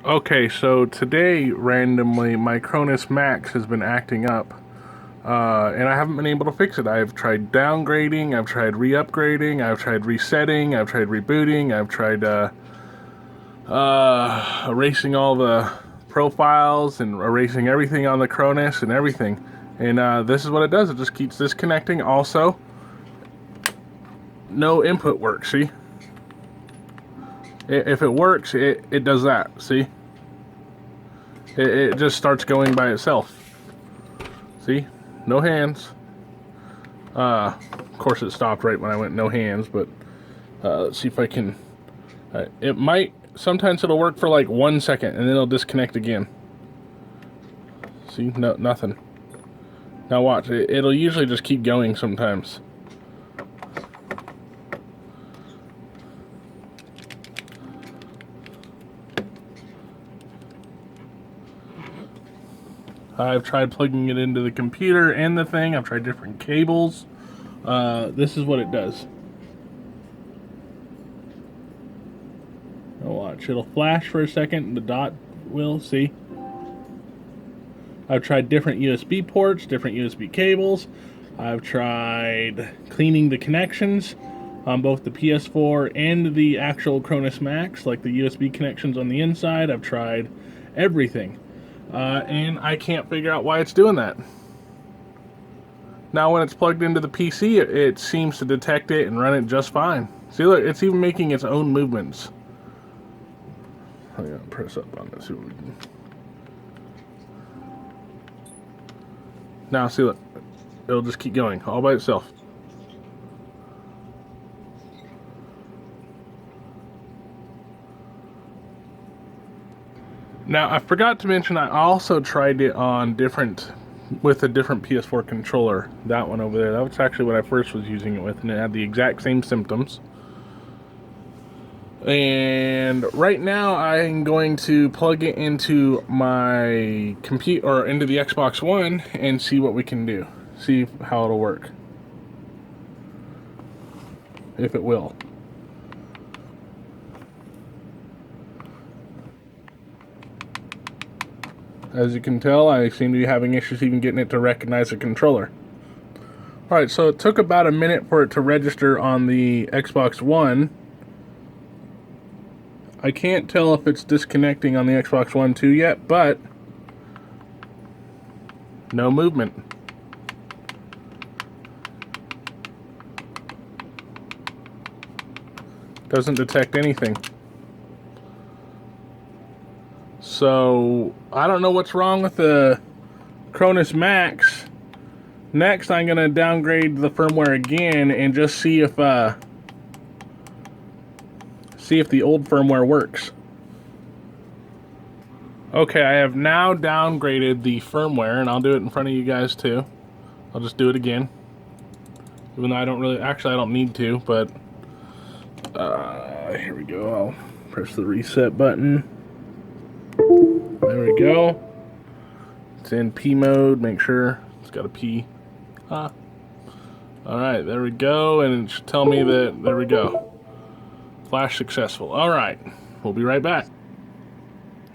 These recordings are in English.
Okay, so today, randomly, my CronusMax has been acting up, and I haven't been able to fix it. I've tried downgrading, I've tried re-upgrading, I've tried resetting, I've tried rebooting, I've tried erasing all the profiles and erasing everything on the Cronus and everything. And this is what it does. It just keeps disconnecting. Also, no input works, see? If it works, it does that, see? It just starts going by itself. See? No hands. Of course it stopped right when I went no hands, but let's see if I can... it might... Sometimes it'll work for like 1 second, and then it'll disconnect again. See? No, nothing. Now watch. It'll usually just keep going sometimes. I've tried plugging it into the computer and the thing. I've tried different cables. This is what it does. Now watch. It'll flash for a second and the dot will, see? I've tried different USB ports, different USB cables. I've tried cleaning the connections on both the PS4 and the actual CronusMax, like the USB connections on the inside. I've tried everything. And I can't figure out why it's doing that. Now when it's plugged into the PC, it seems to detect it and run it just fine. See, look, it's even making its own movements. I'm gonna press up on this. See what we can... Now, see, look. It'll just keep going all by itself. Now, I forgot to mention I also tried it on with a different PS4 controller. That one over there. That was actually what I first was using it with, and it had the exact same symptoms. And right now I'm going to plug it into my computer, or into the Xbox One, and see what we can do. See how it'll work. If it will. As you can tell, I seem to be having issues even getting it to recognize a controller. Alright, so it took about a minute for it to register on the Xbox One. I can't tell if it's disconnecting on the Xbox One 2 yet, but no movement. Doesn't detect anything. So, I don't know what's wrong with the CronusMax. Next, I'm going to downgrade the firmware again and just see if the old firmware works. Okay, I have now downgraded the firmware, and I'll do it in front of you guys too. I'll just do it again. Even though I don't really... Actually, I don't need to, but... here we go. I'll press the reset button. There we go. It's in P mode. Make sure it's got a P. Alright, there we go. And it should tell me that... There we go. Flash successful. Alright, we'll be right back.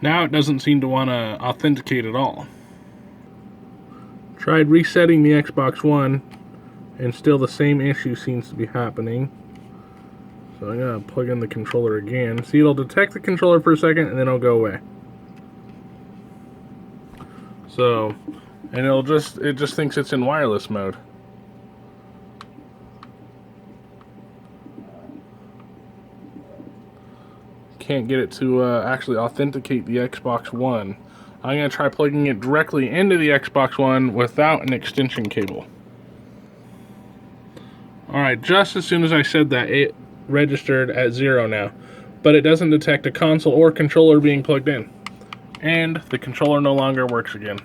Now it doesn't seem to want to authenticate at all. Tried resetting the Xbox One, and still the same issue seems to be happening. So I'm going to plug in the controller again. See, it'll detect the controller for a second, and then it'll go away. So, and it just thinks it's in wireless mode. Can't get it to actually authenticate the Xbox One. I'm going to try plugging it directly into the Xbox One without an extension cable. Alright, just as soon as I said that, it registered at 0 now. But it doesn't detect a console or controller being plugged in. And the controller no longer works again.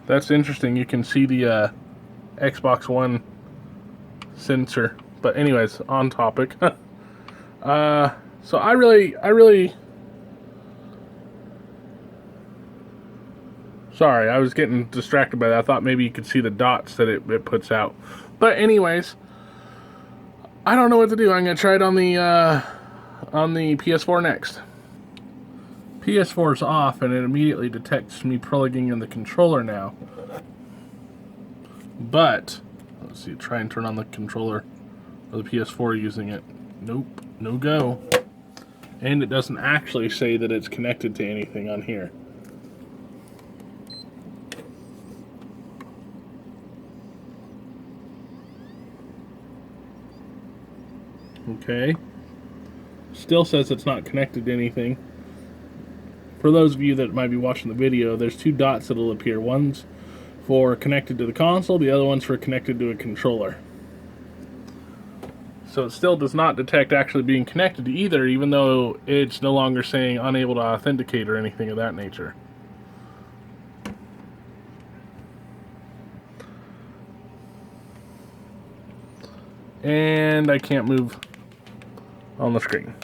That's interesting. You can see the Xbox One sensor. But anyways, on topic. So I really sorry, I was getting distracted by that. I thought maybe you could see the dots that it puts out. But anyways, I don't know what to do. I'm going to try it on the PS4 next. PS4 is off, and it immediately detects me plugging in the controller now. But, let's see, try and turn on the controller of the PS4 using it. Nope, no go. And it doesn't actually say that it's connected to anything on here. Okay. Still says it's not connected to anything. For those of you that might be watching the video, there's two dots that'll appear. One's for connected to the console, the other one's for connected to a controller. So it still does not detect actually being connected to either, even though it's no longer saying unable to authenticate or anything of that nature. And I can't move on the screen.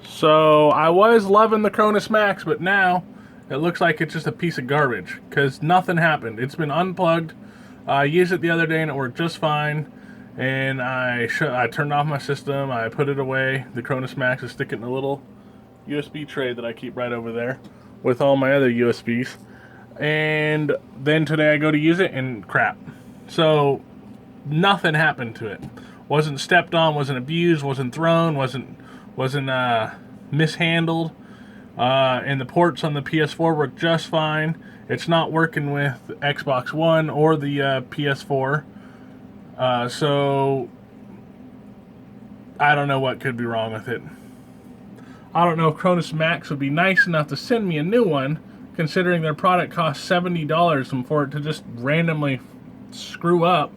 So I was loving the CronusMax, but now it looks like it's just a piece of garbage because nothing happened. It's been unplugged. I used it the other day and it worked just fine. And I turned off my system. I put it away. The CronusMax is sticking in a little USB tray that I keep right over there with all my other USBs. And then today I go to use it and crap. So nothing happened to it. Wasn't stepped on, wasn't abused, wasn't thrown, wasn't mishandled. And the ports on the PS4 work just fine. It's not working with Xbox One or the PS4. So I don't know what could be wrong with it. I don't know if CronusMax would be nice enough to send me a new one, considering their product costs $70, and for it to just randomly screw up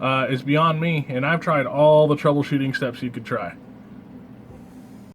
is beyond me. And I've tried all the troubleshooting steps you could try.